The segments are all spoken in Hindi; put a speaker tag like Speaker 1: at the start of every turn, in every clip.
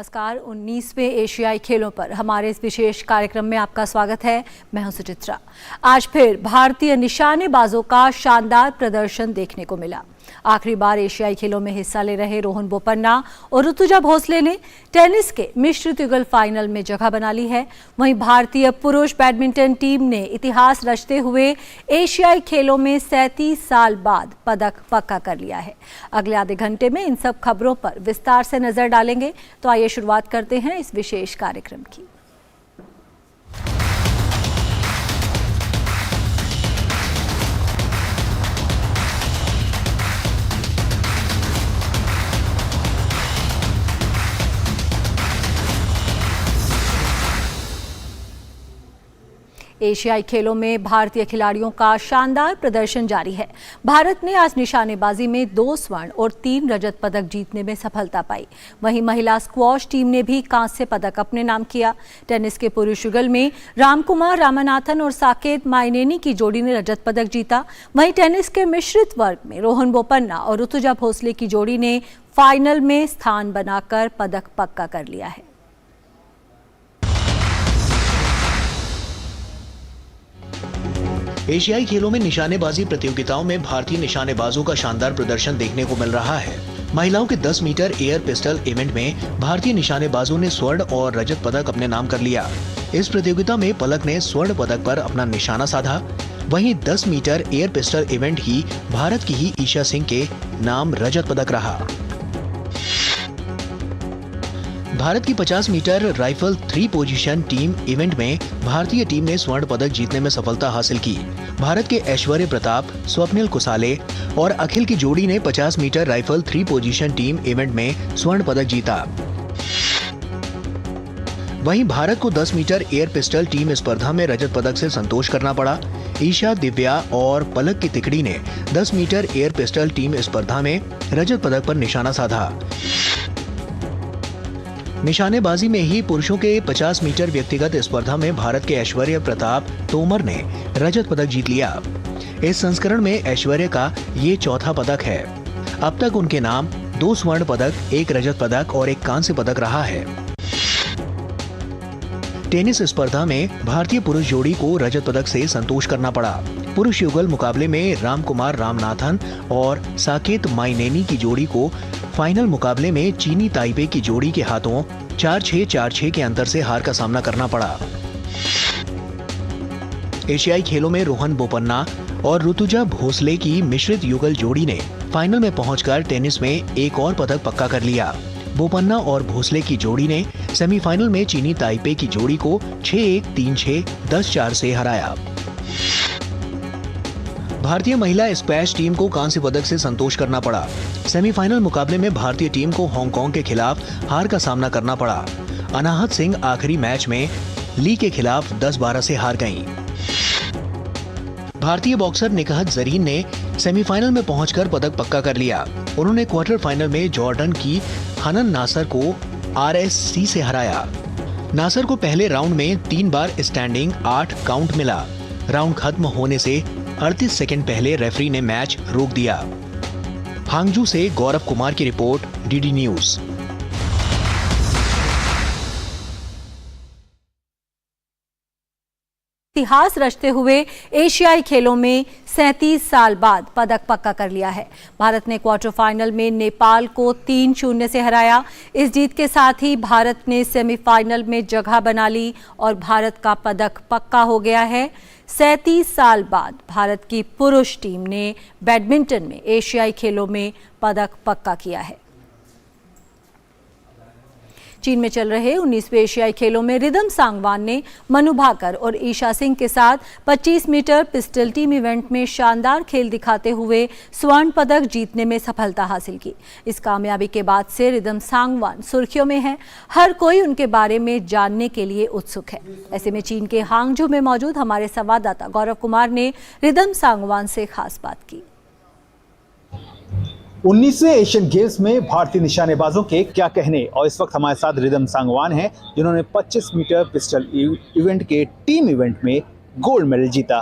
Speaker 1: नमस्कार। 19वें एशियाई खेलों पर हमारे इस विशेष कार्यक्रम में आपका स्वागत है। मैं हूं सुचित्रा। आज फिर भारतीय निशानेबाजों का शानदार प्रदर्शन देखने को मिला। आखिरी बार एशियाई खेलों में हिस्सा ले रहे रोहन बोपन्ना और ऋतुजा भोसले ने टेनिस के मिश्रित युगल फाइनल में जगह बना ली है। वहीं भारतीय पुरुष बैडमिंटन टीम ने इतिहास रचते हुए एशियाई खेलों में 37 साल बाद पदक पक्का कर लिया है। अगले आधे घंटे में इन सब खबरों पर विस्तार से नजर डालेंगे। तो आइए शुरुआत करते हैं इस विशेष कार्यक्रम की। एशियाई खेलों में भारतीय खिलाड़ियों का शानदार प्रदर्शन जारी है। भारत ने आज निशानेबाजी में 2 स्वर्ण और 3 रजत पदक जीतने में सफलता पाई। वहीं महिला स्क्वॉश टीम ने भी कांस्य पदक अपने नाम किया। टेनिस के पुरुष युगल में रामकुमार रामनाथन और साकेत माइनेनी की जोड़ी ने रजत पदक जीता। वहीं टेनिस के मिश्रित वर्ग में रोहन बोपन्ना और ऋतुजा भोसले की जोड़ी ने फाइनल में स्थान बनाकर पदक पक्का कर लिया है।
Speaker 2: एशियाई खेलों में निशानेबाजी प्रतियोगिताओं में भारतीय निशानेबाजों का शानदार प्रदर्शन देखने को मिल रहा है। महिलाओं के 10 मीटर एयर पिस्टल इवेंट में भारतीय निशानेबाजों ने स्वर्ण और रजत पदक अपने नाम कर लिया। इस प्रतियोगिता में पलक ने स्वर्ण पदक पर अपना निशाना साधा। वहीं 10 मीटर एयर पिस्टल इवेंट ही भारत की ही ईशा सिंह के नाम रजत पदक रहा। भारत की 50 metre rifle 3 position team event में भारतीय टीम ने स्वर्ण पदक जीतने में सफलता हासिल की। भारत के ऐश्वर्य प्रताप, स्वप्निल कुसाले और अखिल की जोड़ी ने 50 metre rifle 3 position team event में स्वर्ण पदक जीता। वहीं भारत को 10 मीटर एयर पिस्टल टीम स्पर्धा में रजत पदक से संतोष करना पड़ा। ईशा, दिव्या और पलक की तिकड़ी ने 10 मीटर एयर पिस्टल टीम स्पर्धा में रजत पदक पर निशाना साधा। निशानेबाजी में ही पुरुषों के 50 मीटर व्यक्तिगत स्पर्धा में भारत के ऐश्वर्य प्रताप तोमर ने रजत पदक जीत लिया। इस संस्करण में ऐश्वर्य का ये चौथा पदक है। अब तक उनके नाम 2 स्वर्ण पदक, 1 रजत पदक और 1 कांस्य पदक रहा है। टेनिस स्पर्धा में भारतीय पुरुष जोड़ी को रजत पदक से संतोष करना पड़ा। पुरुष युगल मुकाबले में रामकुमार रामनाथन और साकेत माइनेनी की जोड़ी को फाइनल मुकाबले में चीनी ताइपे की जोड़ी के हाथों 4-6, 4-6 के अंतर से हार का सामना करना पड़ा। एशियाई खेलों में रोहन बोपन्ना और ऋतुजा भोसले की मिश्रित युगल जोड़ी ने फाइनल में पहुंचकर टेनिस में एक और पदक पक्का कर लिया। बोपन्ना और भोसले की जोड़ी ने सेमीफाइनल में चीनी ताइपे की जोड़ी को 6-1, 3-6, 10-4 से हराया। भारतीय महिला स्क्वैश टीम को कांस्य पदक से संतोष करना पड़ा। सेमीफाइनल मुकाबले में भारतीय टीम को हांगकांग के खिलाफ हार का सामना करना पड़ा। अनाहत सिंह आखिरी मैच में ली के खिलाफ 10-12 से हार गईं। भारतीय बॉक्सर निकहत जरीन ने सेमीफाइनल में पहुंचकर पदक पक्का कर लिया। उन्होंने क्वार्टर फाइनल में जॉर्डन की हनन नासर को RSC से हराया। नासर को पहले राउंड में 3 बार स्टैंडिंग 8 काउंट मिला। राउंड खत्म होने से 38 सेकंड पहले रेफरी ने मैच रोक दिया। हांगजू से गौरव कुमार की रिपोर्ट, DD न्यूज।
Speaker 1: इतिहास रचते हुए एशियाई खेलों में 37 साल बाद पदक पक्का कर लिया है। भारत ने क्वार्टर फाइनल में नेपाल को 3-0 से हराया। इस जीत के साथ ही भारत ने सेमीफाइनल में जगह बना ली और भारत का पदक पक्का हो गया है। 37 साल बाद भारत की पुरुष टीम ने बैडमिंटन में एशियाई खेलों में पदक पक्का किया है। चीन में चल रहे 19वें एशियाई खेलों में रिदम सांगवान ने मनु भाकर और ईशा सिंह के साथ 25 मीटर पिस्टल टीम इवेंट में शानदार खेल दिखाते हुए स्वर्ण पदक जीतने में सफलता हासिल की। इस कामयाबी के बाद से रिदम सांगवान सुर्खियों में हैं। हर कोई उनके बारे में जानने के लिए उत्सुक है। ऐसे में चीन के हांगझू में मौजूद हमारे संवाददाता गौरव कुमार ने रिदम सांगवान से खास बात की।
Speaker 3: 19वें एशियन गेम्स में भारतीय निशानेबाजों के क्या कहने। और इस वक्त हमारे साथ रिदम सांगवान हैं, जिन्होंने 25 मीटर पिस्टल इवेंट के टीम इवेंट में गोल्ड मेडल जीता।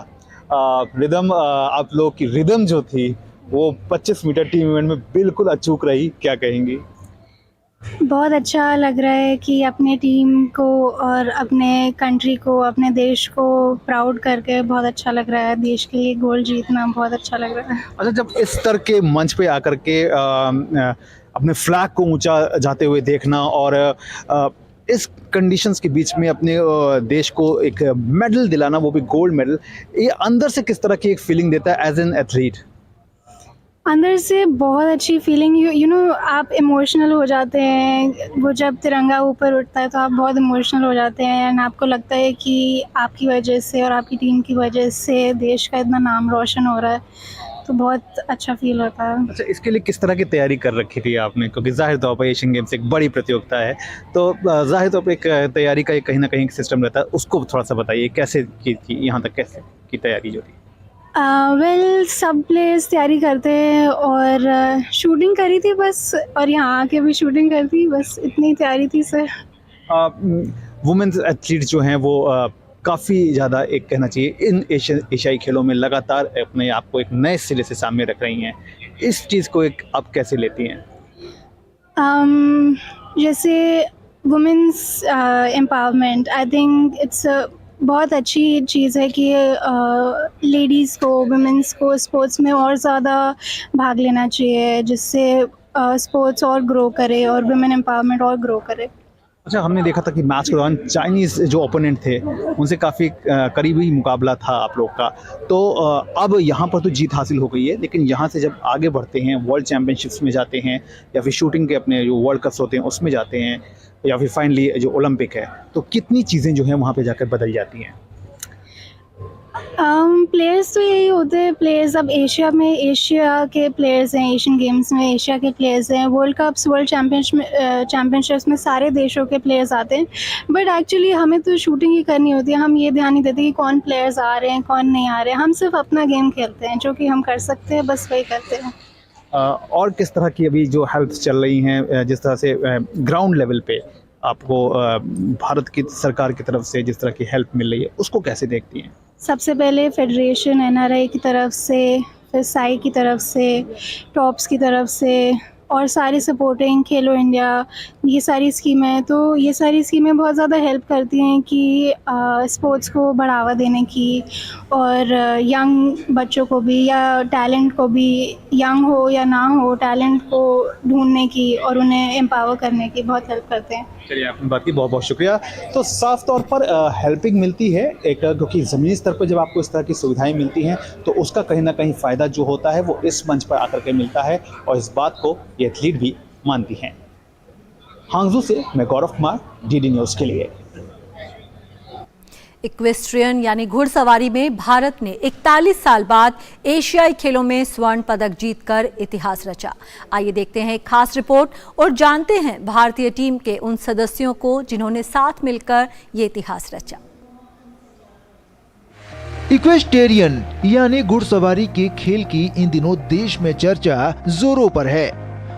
Speaker 3: रिदम, आप लोग की रिदम जो थी वो 25 मीटर टीम इवेंट में बिल्कुल अचूक रही, क्या कहेंगी?
Speaker 4: बहुत अच्छा लग रहा है कि अपने टीम को और अपने कंट्री को, अपने देश को प्राउड करके बहुत अच्छा लग रहा है। देश के लिए गोल्ड जीतना बहुत अच्छा लग रहा है।
Speaker 3: अच्छा, जब इस तरह के मंच पे आकर के अपने फ्लैग को ऊंचा जाते हुए देखना और इस कंडीशंस के बीच में अपने देश को एक मेडल दिलाना, वो भी गोल्ड मेडल, ये अंदर से किस तरह की एक फीलिंग देता है एज एन एथलीट?
Speaker 4: अंदर से बहुत अच्छी फीलिंग, यू नो आप इमोशनल हो जाते हैं। वो जब तिरंगा ऊपर उठता है तो आप बहुत इमोशनल हो जाते हैं एंड आपको लगता है कि आपकी वजह से और आपकी टीम की वजह से देश का इतना नाम रोशन हो रहा है, तो बहुत अच्छा फील होता है।
Speaker 3: अच्छा, इसके लिए किस तरह की तैयारी कर रखी थी आपने? क्योंकि ज़ाहिर तौर पर एशियन गेम्स एक बड़ी प्रतियोगिता है, तो ज़ाहिर तौर पर एक तैयारी का एक कहीं ना कहीं एक सिस्टम रहता है, उसको थोड़ा सा बताइए कैसे की थी, यहाँ तक कैसे की तैयारी जो थी?
Speaker 4: वेल सब प्लेयर्स तैयारी करते हैं और शूटिंग करी थी बस, और यहाँ आके भी शूटिंग करी थी बस, इतनी तैयारी थी सर।
Speaker 3: वुमेन्स एथलीट जो हैं वो काफ़ी ज़्यादा, एक कहना चाहिए, इन एशियाई खेलों में लगातार अपने आप को एक नए सिरे से सामने रख रही हैं। इस चीज़ को एक आप कैसे लेती हैं?
Speaker 4: जैसे women's empowerment, I think it's बहुत अच्छी चीज़ है कि लेडीज़ को, वुमेन्स को स्पोर्ट्स में और ज़्यादा भाग लेना चाहिए, जिससे स्पोर्ट्स और ग्रो करे और वुमेन एम्पावरमेंट और ग्रो करे।
Speaker 3: अच्छा, हमने देखा था कि मैच के दौरान चाइनीज़ जो ओपोनेंट थे उनसे काफ़ी करीबी मुकाबला था आप लोग का, तो अब यहाँ पर तो जीत हासिल हो गई है, लेकिन यहाँ से जब आगे बढ़ते हैं, वर्ल्ड चैम्पियनशिप्स में जाते हैं या फिर शूटिंग के अपने जो वर्ल्ड कप्स होते हैं उसमें जाते हैं या फिर फाइनली जो ओलंपिक है, तो कितनी चीज़ें जो हैं वहाँ पे जाकर बदल जाती हैं?
Speaker 4: प्लेयर्स तो यही होते हैं, प्लेयर्स अब एशिया में एशिया के प्लेयर्स हैं, एशियन गेम्स में एशिया के प्लेयर्स हैं, वर्ल्ड कप्स, वर्ल्ड चैम्पियनशिप्स में सारे देशों के प्लेयर्स आते हैं। बट एक्चुअली हमें तो शूटिंग ही करनी होती है, हम ये ध्यान नहीं देते कि कौन प्लेयर्स आ रहे हैं कौन नहीं आ रहे हैं। हम सिर्फ अपना गेम खेलते हैं, जो कि हम कर सकते हैं बस वही करते हैं।
Speaker 3: और किस तरह की अभी जो हेल्प चल रही हैं, जिस तरह से ग्राउंड लेवल पे आपको भारत की सरकार की तरफ से जिस तरह की हेल्प मिल रही है, उसको कैसे देखती हैं?
Speaker 4: सबसे पहले फेडरेशन एनआरआई की तरफ से, फिर साई की तरफ से, टॉप्स की तरफ से, और सारी सपोर्टिंग खेलो इंडिया, ये सारी स्कीमें, तो ये सारी स्कीमें बहुत ज़्यादा हेल्प करती हैं कि स्पोर्ट्स को बढ़ावा देने की, और यंग बच्चों को भी या टैलेंट को भी, यंग हो या ना हो, टैलेंट को ढूंढने की और उन्हें एम्पावर करने की बहुत हेल्प करते हैं।
Speaker 3: चलिए, आपने बात की, बहुत बहुत शुक्रिया। तो साफ तौर पर हेल्पिंग मिलती है एक, क्योंकि ज़मीनी स्तर पर जब आपको इस तरह की सुविधाएं मिलती हैं तो उसका कहीं ना कहीं फ़ायदा जो होता है वो इस मंच पर आकर के मिलता है, और इस बात को ये एथलीट भी मानती हैं। हांगजू से मैं गौरव कुमार, डीडी न्यूज़ के लिए।
Speaker 1: इक्वेस्ट्रियन यानी घुड़सवारी में भारत ने 41 साल बाद एशियाई खेलों में स्वर्ण पदक जीतकर इतिहास रचा। आइए देखते हैं एक खास रिपोर्ट और जानते हैं भारतीय टीम के उन सदस्यों को जिन्होंने साथ मिलकर ये इतिहास रचा।
Speaker 5: इक्वेस्टेरियन यानी घुड़सवारी के खेल की इन दिनों देश में चर्चा जोरों पर है,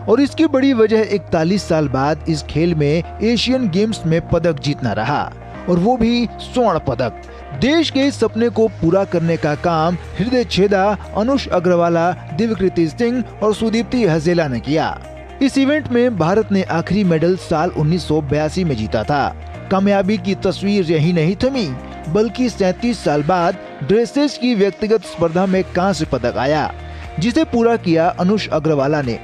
Speaker 5: और इसकी बड़ी वजह 41 साल बाद इस खेल में एशियन गेम्स में पदक जीतना रहा, और वो भी स्वर्ण पदक। देश के इस सपने को पूरा करने का काम हृदय छेदा अनुष अग्रवाला, दिव्यकृति सिंह और सुदीप्ति हजेला ने किया। इस इवेंट में भारत ने आखिरी मेडल साल 1982 में जीता था। कामयाबी की तस्वीर यही नहीं थमी, बल्कि 37 साल बाद ड्रेसेस की व्यक्तिगत स्पर्धा में कांस्य पदक आया, जिसे पूरा किया अनुष अग्रवाला ने।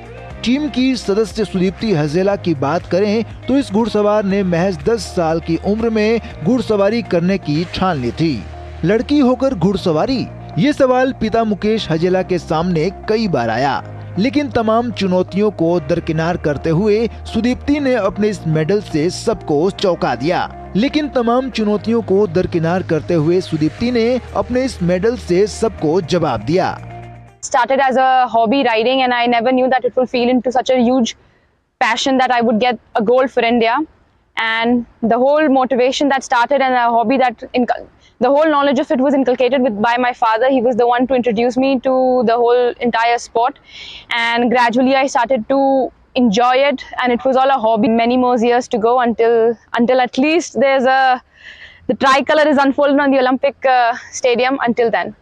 Speaker 5: टीम की सदस्य सुदीप्ति हजेला की बात करें तो इस घुड़सवार ने महज 10 साल की उम्र में घुड़सवारी करने की ठान ली थी। लड़की होकर घुड़सवारी, ये सवाल पिता मुकेश हजेला के सामने कई बार आया, लेकिन तमाम चुनौतियों को दरकिनार करते हुए सुदीप्ति ने अपने इस मेडल से सबको चौंका दिया। लेकिन तमाम चुनौतियों को दरकिनार करते हुए सुदीप्ति ने अपने इस मेडल से सबको जवाब दिया।
Speaker 6: Started as a hobby riding, and I never knew that it will feel into such a huge passion that I would get a gold for India. And the whole motivation that started, and a hobby that the whole knowledge of it was inculcated by my father. He was the one to introduce me to the whole entire sport, and gradually I started to enjoy it, and it was all a hobby. Many more years to go until at least the tricolor is unfolded on the Olympic stadium. Until then,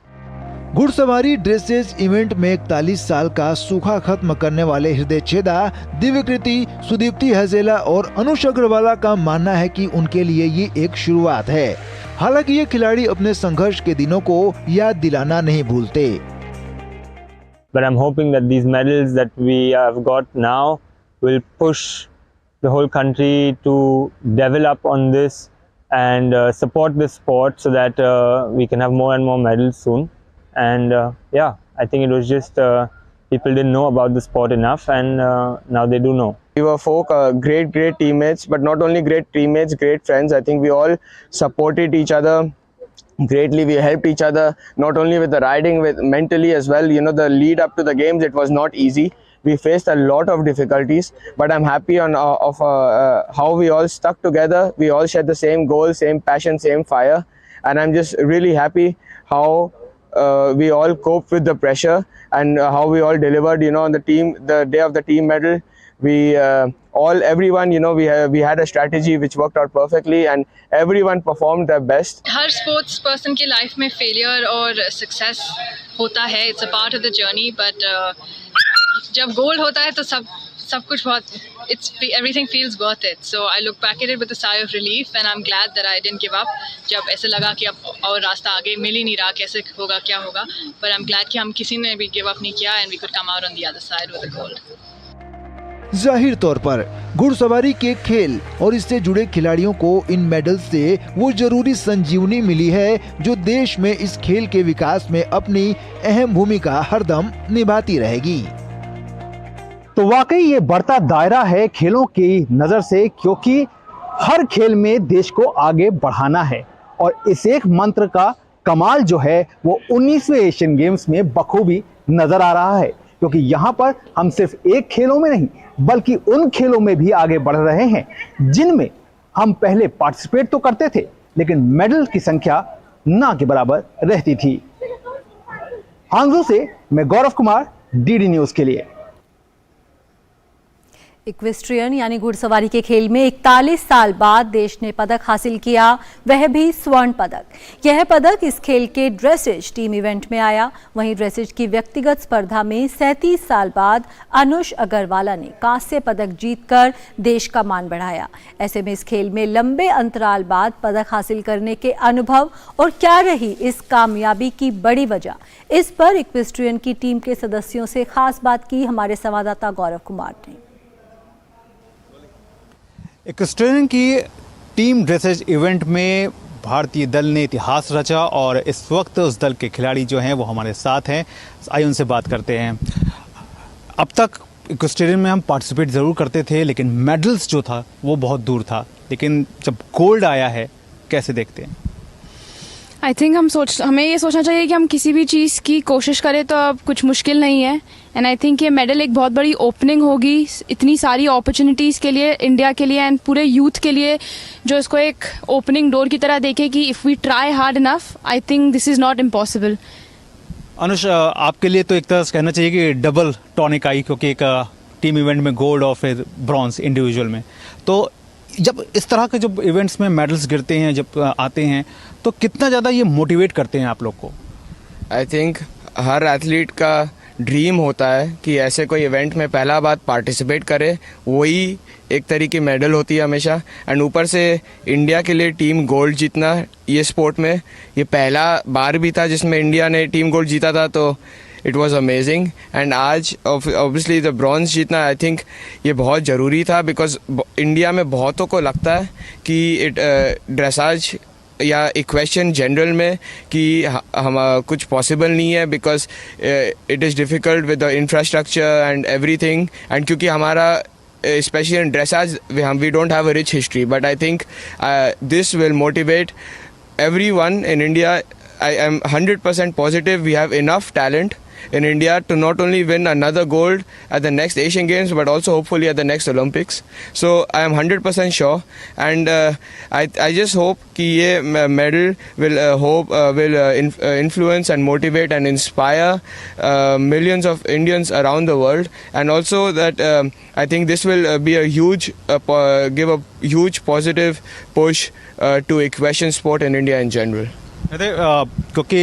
Speaker 5: घुड़सवारी ड्रेसेज इवेंट में 41 साल का सूखा खत्म करने वाले हृदय छेदा दिव्यकृति, सुदीप्ति हजेला और अनुष अग्रवाला का मानना है कि उनके लिए ये एक शुरुआत है। हालांकि ये खिलाड़ी अपने संघर्ष के दिनों को याद दिलाना नहीं भूलते।
Speaker 7: But I'm hoping that these medals that we have got now will push the whole country to develop on this and support this sport so that we can have more and more medals soon. And yeah, I think it was just people didn't know about the sport enough, and now they do know.
Speaker 8: We were great teammates, but not only great teammates, great friends. I think we all supported each other greatly. We helped each other not only with the riding, with mentally as well. You know, the lead up to the games, it was not easy. We faced a lot of difficulties, but I'm happy of how we all stuck together. We all shared the same goal, same passion, same fire, and I'm just really happy how we all coped with the pressure and how we all delivered. You know, on the day of the team medal, everyone, you know, we had a strategy which worked out perfectly, and everyone performed their best.
Speaker 9: Her sports person की लाइफ में फेलियर और सक्सेस होता है, it's a part of the journey, but जब गोल होता है तो सब कुछ बहुत everything feels worth it. So I look back at it with a sigh of relief, and I'm glad that I didn't give up. जब ऐसे लगा कि अब और रास्ता आगे मिल ही नहीं रहा, कैसे होगा क्या होगा, but I'm glad कि हम किसी ने भी give up नहीं किया, and we could come out on the other side with a gold.
Speaker 5: जाहिर तौर पर घुड़सवारी के खेल और इससे जुड़े खिलाड़ियों को इन मेडल से वो जरूरी संजीवनी मिली है जो देश में इस खेल के विकास में अपनी अहम भूमिका हरदम निभाती रहेगी।
Speaker 3: तो वाकई ये बढ़ता दायरा है खेलों की नजर से, क्योंकि हर खेल में देश को आगे बढ़ाना है, और इस एक मंत्र का कमाल जो है वो 19वें एशियन गेम्स में बखूबी नजर आ रहा है, क्योंकि यहाँ पर हम सिर्फ एक खेलों में नहीं बल्कि उन खेलों में भी आगे बढ़ रहे हैं जिनमें हम पहले पार्टिसिपेट तो करते थे लेकिन मेडल की संख्या ना के बराबर रहती थी। हांगझो से मैं गौरव कुमार, डीडी न्यूज के लिए।
Speaker 1: इक्वेस्ट्रियन यानी घुड़सवारी के खेल में 41 साल बाद देश ने पदक हासिल किया, वह भी स्वर्ण पदक। यह पदक इस खेल के ड्रेसेज टीम इवेंट में आया। वहीं ड्रेसेज की व्यक्तिगत स्पर्धा में 37 साल बाद अनुष अग्रवाला ने कांस्य पदक जीतकर देश का मान बढ़ाया। ऐसे में इस खेल में लंबे अंतराल बाद पदक हासिल करने के अनुभव और क्या रही इस कामयाबी की बड़ी वजह, इस पर इक्वेस्ट्रियन की टीम के सदस्यों से खास बात की हमारे संवाददाता गौरव कुमार ने।
Speaker 3: इक्वेस्ट्रियन की टीम ड्रेसेज इवेंट में भारतीय दल ने इतिहास रचा और इस वक्त उस दल के खिलाड़ी जो हैं वो हमारे साथ हैं। आइए उनसे बात करते हैं। अब तक इक्वेस्ट्रियन में हम पार्टिसिपेट ज़रूर करते थे लेकिन मेडल्स जो था वो बहुत दूर था, लेकिन जब गोल्ड आया है कैसे देखते हैं?
Speaker 6: आई थिंक हमें ये सोचना चाहिए कि हम किसी भी चीज़ की कोशिश करें तो अब कुछ मुश्किल नहीं है। एंड आई थिंक ये मेडल एक बहुत बड़ी ओपनिंग होगी इतनी सारी अपॉर्चुनिटीज़ के लिए, इंडिया के लिए एंड पूरे यूथ के लिए, जो इसको एक ओपनिंग डोर की तरह देखे कि if we try hard enough I think this is not impossible.
Speaker 3: Anush, आपके लिए तो एक तरह से कहना चाहिए कि डबल टॉनिक आई, क्योंकि एक टीम इवेंट में गोल्ड और फिर ब्रॉन्ज इंडिविजुअल में। तो जब इस तरह के जब इवेंट्स में मेडल्स गिरते हैं, जब आते हैं, तो कितना ज़्यादा ये मोटिवेट करते हैं आप लोग को?
Speaker 8: आई थिंक हर एथलीट का ड्रीम होता है कि ऐसे कोई इवेंट में पहला बार पार्टिसिपेट करे, वही एक तरह की मेडल होती है हमेशा। एंड ऊपर से इंडिया के लिए टीम गोल्ड जीतना ये स्पोर्ट में ये पहला बार भी था जिसमें इंडिया ने टीम गोल्ड जीता था, तो इट वॉज अमेजिंग। एंड आज ऑब्वियसली द ब्रॉन्ज जीतना आई थिंक ये बहुत ज़रूरी था, बिकॉज इंडिया में बहुतों को लगता है कि ड्रेसाज या इक्वेशन जनरल में कि हम कुछ पॉसिबल नहीं है, because it is difficult with the infrastructure and everything. And क्योंकि हमारा especially in dressage we don't have a rich history, but I think this will motivate everyone in India. I am 100% positive we have enough talent in India to not only win another gold at the next Asian Games but also hopefully at the next Olympics. So I am 100% sure, and I just hope कि ये medal will influence and motivate and inspire millions of Indians around the world, and also that I think this will be a huge give a huge positive push to equestrian sport in India in general.
Speaker 3: क्योंकि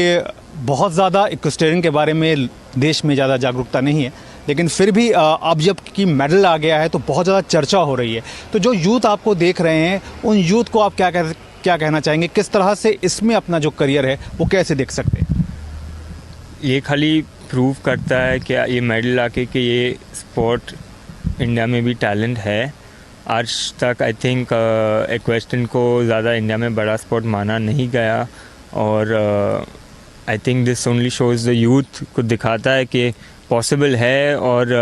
Speaker 3: बहुत ज़्यादा इक्वेस्टेरियन के बारे में देश में ज़्यादा जागरूकता नहीं है, लेकिन फिर भी अब जब कि मेडल आ गया है तो बहुत ज़्यादा चर्चा हो रही है। तो जो यूथ आपको देख रहे हैं, उन यूथ को आप क्या कहना चाहेंगे, किस तरह से इसमें अपना जो करियर है वो कैसे देख सकते हैं?
Speaker 7: ये खाली प्रूव करता है कि ये मेडल आके कि ये स्पोर्ट इंडिया में भी टैलेंट है। आज तक आई थिंक इक्वेस्टन को ज़्यादा इंडिया में बड़ा स्पोर्ट माना नहीं गया, और आई think this only shows the youth को दिखाता है कि पॉसिबल है। और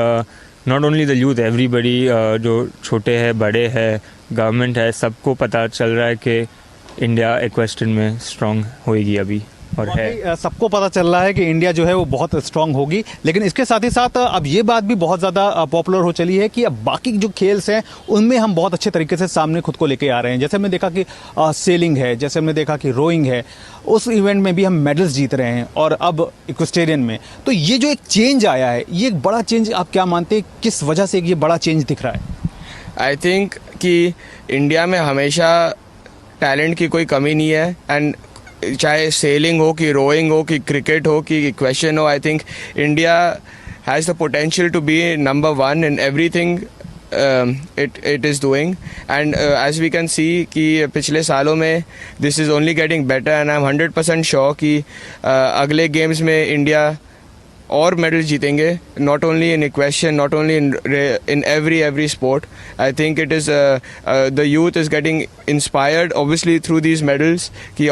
Speaker 7: not only the youth, everybody, जो छोटे हैं बड़े हैं, गवर्नमेंट है, सबको पता चल रहा है कि इंडिया इक्वेस्टन में स्ट्रॉन्ग होएगी अभी, और है।
Speaker 3: सबको पता चल रहा है कि इंडिया जो है वो बहुत स्ट्रांग होगी, लेकिन इसके साथ ही साथ अब ये बात भी बहुत ज़्यादा पॉपुलर हो चली है कि अब बाकी जो खेल्स हैं उनमें हम बहुत अच्छे तरीके से सामने खुद को लेके आ रहे हैं। जैसे हमने देखा कि सेलिंग है, जैसे हमने देखा कि रोइंग है, उस इवेंट में भी हम मेडल्स जीत रहे हैं, और अब इक्वेस्टेरियन में। तो ये जो एक चेंज आया है, ये एक बड़ा चेंज आप क्या मानते हैं, किस वजह से ये बड़ा चेंज दिख रहा है?
Speaker 8: आई थिंक कि इंडिया में हमेशा टैलेंट की कोई कमी नहीं है, एंड चाहे सेलिंग हो कि रोइंग हो कि क्रिकेट हो कि इक्वेशन हो, I think India has the potential to be number 1 in everything it is doing, and as we can see कि पिछले सालों में this is only getting better, and I'm 100% sure कि अगले गेम्स में इंडिया और मेडल जीतेंगे, not only in equestrian, not only in every sport. I think it is the youth is getting inspired obviously through these medals कि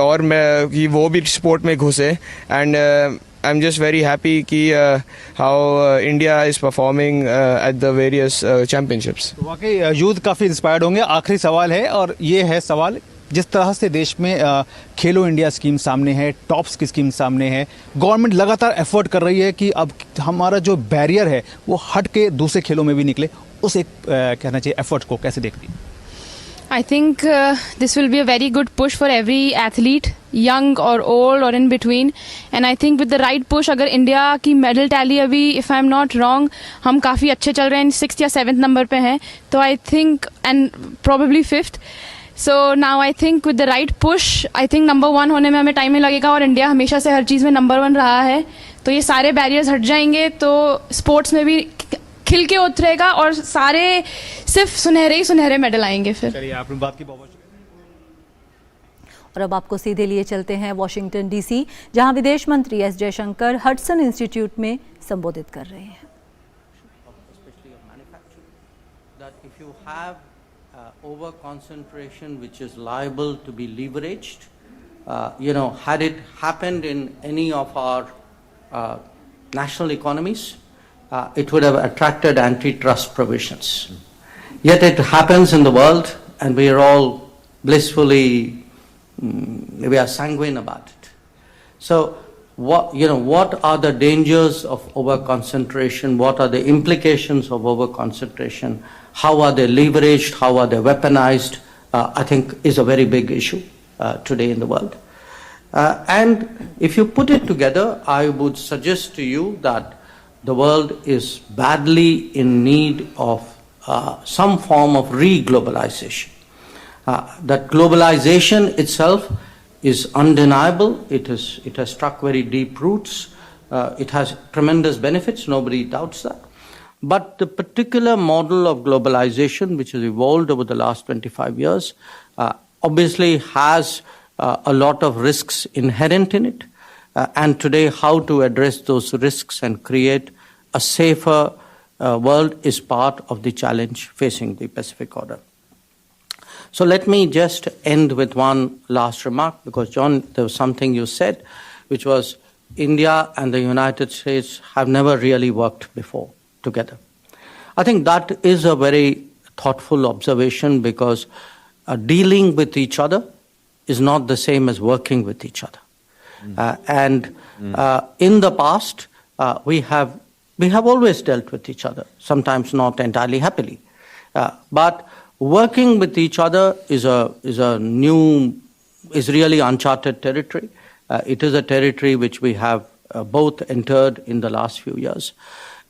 Speaker 8: वो भी sport में घुसे, and I'm just very happy कि how India is performing at the various championships.
Speaker 3: वाकई यूथ काफ़ी इंस्पायर्ड होंगे। आखिरी सवाल है, और ये है सवाल, जिस तरह से देश में खेलो इंडिया स्कीम सामने है, टॉप्स की स्कीम सामने है, गवर्नमेंट लगातार एफर्ट कर रही है कि अब हमारा जो बैरियर है वो हट के दूसरे खेलों में भी निकले, उस एक कहना चाहिए एफर्ट को कैसे देखती है?
Speaker 6: I think this will be a very good push for every athlete, young or old or in between. And I think with the right push, अगर इंडिया की मेडल टैली अभी, if I'm not wrong, हम काफ़ी अच्छे चल रहे हैं, 6th या 7th नंबर पे हैं, तो I think, and probably 5th. So now I think with the right push, I think number 1 होने में हमें टाइम नहीं लगेगा, और इंडिया हमेशा से हर चीज़ में number 1 रहा है, तो ये सारे बैरियर्स हट जाएंगे, तो स्पोर्ट्स में भी खिल के उतरेगा, और सारे सिर्फ सुनहरे ही सुनहरे मेडल आएंगे फिर।
Speaker 3: चलिए, आपने बात की, बहुत शुक्रिया।
Speaker 1: और अब आपको सीधे लिए चलते हैं वॉशिंगटन डीसी, जहां विदेश मंत्री एस जयशंकर हडसन इंस्टीट्यूट में संबोधित कर रहे हैं।
Speaker 10: If you have over concentration which is liable to be leveraged, had it happened in any of our national economies, it would have attracted antitrust provisions. Yet it happens in the world, and we are all blissfully, we are sanguine about it. So, what are the dangers of over-concentration? What are the implications of over-concentration? How are they leveraged? How are they weaponized? I think is a very big issue today in the world. And if you put it together, I would suggest to you that the world is badly in need of some form of re-globalization. That globalization itself is undeniable. It has struck very deep roots. It has tremendous benefits, nobody doubts that. But the particular model of globalization which has evolved over the last 25 years obviously has a lot of risks inherent in it. And today, how to address those risks and create a safer world is part of the challenge facing the Pacific Order. So let me just end with one last remark, because John, there was something you said, which was India and the United States have never really worked before together. I think that is a very thoughtful observation, because dealing with each other is not the same as working with each other. In the past, we have always dealt with each other, sometimes not entirely happily. But working with each other is really uncharted territory. It is a territory which we have both entered in the last few years.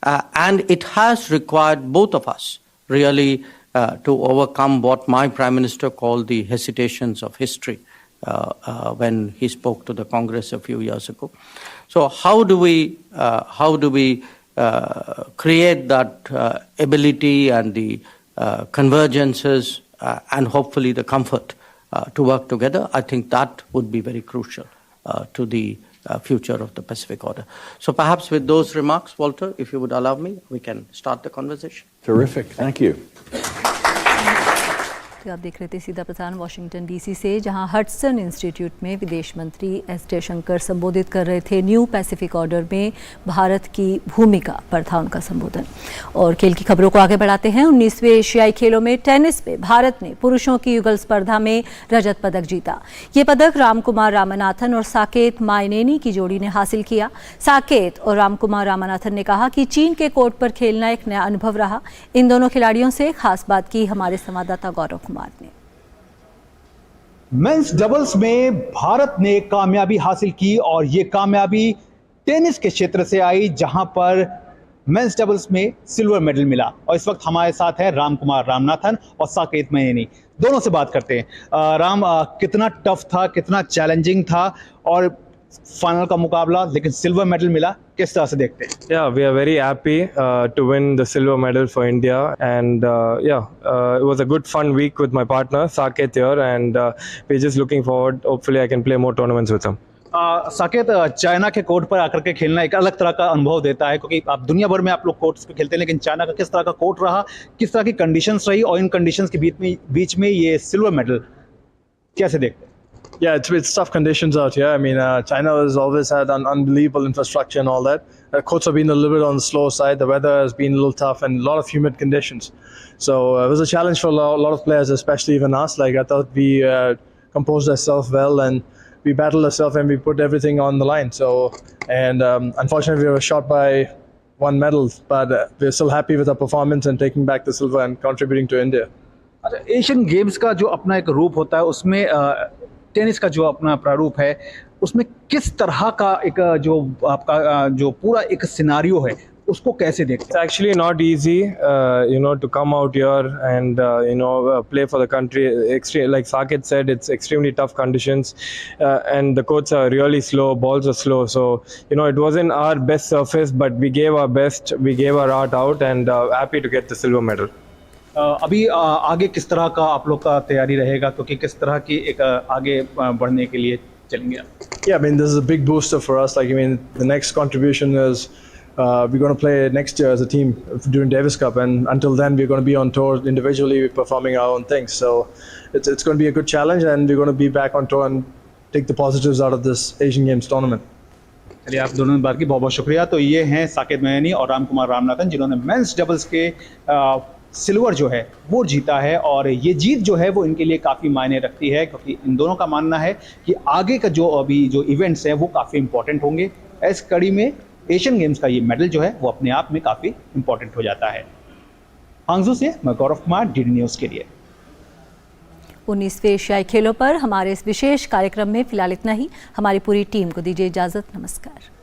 Speaker 10: And it has required both of us really to overcome what my Prime Minister called the hesitations of history. when he spoke to the Congress a few years ago. So how do we create that ability and the convergences and hopefully the comfort to work together? I think that would be very crucial to the future of the Pacific Order. So perhaps with those remarks, Walter, if you would allow me, we can start the conversation.
Speaker 11: Terrific. Thank you.
Speaker 1: तो आप देख रहे थे सीधा प्रसारण वॉशिंगटन डीसी से, जहां हडसन इंस्टीट्यूट में विदेश मंत्री एस जयशंकर संबोधित कर रहे थे। न्यू पैसिफिक ऑर्डर में भारत की भूमिका पर था उनका संबोधन। और खेल की खबरों को आगे बढ़ाते हैं। 19वें एशियाई खेलों में टेनिस में भारत ने पुरुषों की युगल स्पर्धा में रजत पदक जीता। ये पदक रामकुमार रामनाथन और साकेत माइनेनी की जोड़ी ने हासिल किया। साकेत और रामकुमार रामनाथन ने कहा कि चीन के कोर्ट पर खेलना एक नया अनुभव रहा। इन दोनों खिलाड़ियों से खास बात की हमारे संवाददाता गौरव कुमार ने।
Speaker 3: मेंस डबल्स में भारत ने कामयाबी हासिल की और ये कामयाबी टेनिस के क्षेत्र से आई, जहां पर मेंस डबल्स में सिल्वर मेडल मिला। और इस वक्त हमारे साथ है रामकुमार रामनाथन और साकेत माइनेनी। दोनों से बात करते हैं। राम, कितना टफ था, कितना चैलेंजिंग था और फाइनल का मुकाबला, लेकिन सिल्वर मेडल मिला, किस तरह से देखते हैं?
Speaker 12: Yeah, we are very happy to win the silver medal for India, and it was a good fun week with my partner Saket here, and we're just looking forward. Hopefully, I can play more tournaments with him.
Speaker 3: Saket, China के कोर्ट पर आकर के खेलना एक अलग तरह का अनुभव देता है, क्योंकि आप दुनिया भर में आप लोग कोर्ट्स पे खेलते हैं, लेकिन चाइना का किस तरह का कोर्ट रहा, किस तरह की कंडीशंस रही और इन कंडीशंस के बीच में ये सिल्वर मेडल कैसे देखते हैं?
Speaker 12: Yeah, it's tough conditions out here. I mean, China has always had an unbelievable infrastructure and all that. Courts have been a little bit on the slow side. The weather has been a little tough and a lot of humid conditions. So it was a challenge for a lot of players, especially even us. Like, I thought we composed ourselves well and we battled ourselves and we put everything on the line. So, and unfortunately, we were short by one medal, but we're still happy with our performance and taking back the silver and contributing to India.
Speaker 3: अच्छा, एशियन गेम्स का जो अपना एक रूप होता है, उसमें टेनिस का जो अपना प्रारूप है, उसमें किस तरह का एक जो आपका जो पूरा एक सिनारियो है, उसको कैसे देखते हैं?
Speaker 12: It's actually not easy, to come out here and play for the country. Like Saket said, it's extremely tough conditions, and the courts are really slow, balls are slow. So it wasn't our best surface, but we gave our best, we gave our heart out, and happy to get the silver medal.
Speaker 3: अभी आगे किस तरह का आप लोग का तैयारी रहेगा, क्योंकि किस तरह की एक आगे बढ़ने के लिए चलेंगे?
Speaker 12: Yeah, I mean, this is a big booster for us. Like, I mean, the next contribution is we're going to play next year as a team during Davis Cup, and until then we're going to be on tour individually performing our own things. So it's going to be a good challenge, and we're going to be back on tour and take the positives out of this Asian Games tournament.
Speaker 3: चलिए, आप दोनों ने बात की, बहुत बहुत शुक्रिया। तो ये हैं साकेत माइनेनी और रामकुमार रामनाथन, जिन्होंने मेंस डबल्स के सिल्वर जो है वो जीता है, और ये जीत जो है वो इनके लिए काफ़ी मायने रखती है, क्योंकि इन दोनों का मानना है कि आगे का जो अभी जो इवेंट्स हैं वो काफ़ी इंपॉर्टेंट होंगे। इस कड़ी में एशियन गेम्स का ये मेडल जो है वो अपने आप में काफ़ी इंपॉर्टेंट हो जाता है। हांगझू से मैं गौरव कुमार, डीडी न्यूज़ के लिए।
Speaker 1: 19वें एशियाई खेलों पर हमारे इस विशेष कार्यक्रम में फिलहाल इतना ही। हमारी पूरी टीम को दीजिए इजाज़त। नमस्कार।